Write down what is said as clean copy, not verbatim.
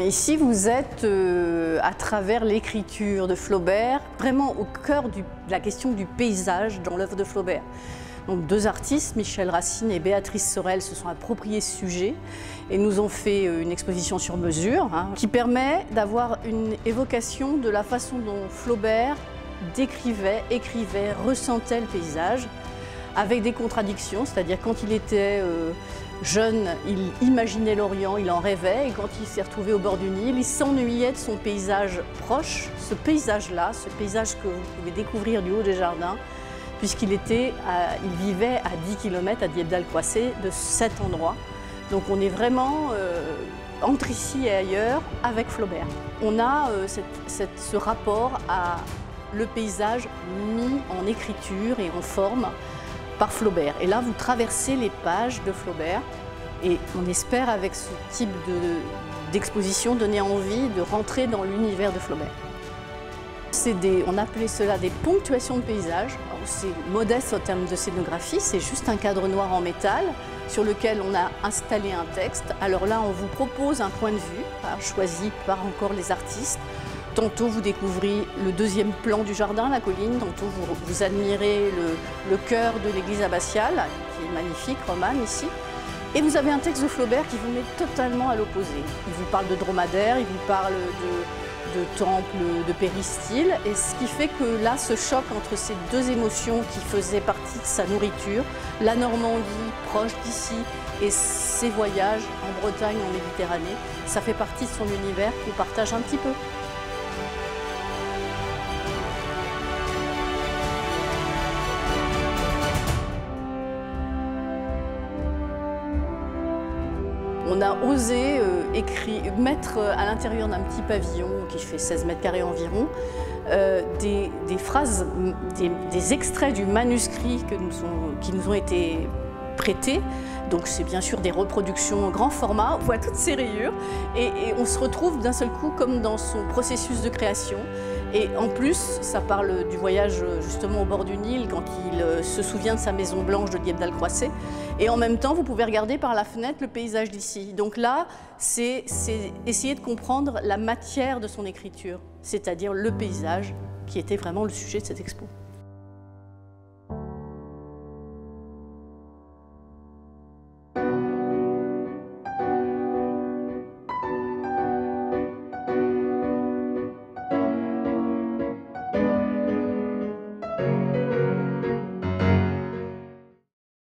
Ici, vous êtes à travers l'écriture de Flaubert, vraiment au cœur de la question du paysage dans l'œuvre de Flaubert. Donc, deux artistes, Michel Racine et Béatrice Sorel, se sont appropriés ce sujet et nous ont fait une exposition sur mesure qui permet d'avoir une évocation de la façon dont Flaubert décrivait, écrivait, ressentait le paysage, avec des contradictions, c'est-à-dire quand il était jeune, il imaginait l'Orient, il en rêvait, et quand il s'est retrouvé au bord du Nil, il s'ennuyait de son paysage proche, ce paysage-là, ce paysage que vous pouvez découvrir du haut des jardins, puisqu'il vivait à 10 km à Dieppe d'Alcroissé de cet endroit. Donc on est vraiment entre ici et ailleurs avec Flaubert. On a ce rapport à le paysage mis en écriture et en forme par Flaubert. Et là, vous traversez les pages de Flaubert et on espère, avec ce type d'exposition, donner envie de rentrer dans l'univers de Flaubert. On appelait cela des ponctuations de paysage. C'est modeste en termes de scénographie, c'est juste un cadre noir en métal sur lequel on a installé un texte. Alors là, on vous propose un point de vue, choisi par encore les artistes. Tantôt vous découvrez le deuxième plan du jardin, la colline, tantôt vous admirez le chœur de l'église abbatiale, qui est magnifique, romane ici. Et vous avez un texte de Flaubert qui vous met totalement à l'opposé. Il vous parle de dromadaire, il vous parle de temple, de péristyle, et ce qui fait que là, ce choc entre ces deux émotions qui faisaient partie de sa nourriture, la Normandie proche d'ici et ses voyages en Bretagne, en Méditerranée, ça fait partie de son univers qu'il partage un petit peu. On a osé mettre à l'intérieur d'un petit pavillon qui fait 16 mètres carrés environ des phrases, des extraits du manuscrit qui nous ont été prêtés. Donc c'est bien sûr des reproductions en grand format. On voit toutes ces rayures et on se retrouve d'un seul coup comme dans son processus de création. Et en plus, ça parle du voyage justement au bord du Nil quand il se souvient de sa maison blanche de Dieppe d'Alcroissé. Et en même temps, vous pouvez regarder par la fenêtre le paysage d'ici. Donc là, c'est essayer de comprendre la matière de son écriture, c'est-à-dire le paysage qui était vraiment le sujet de cette expo.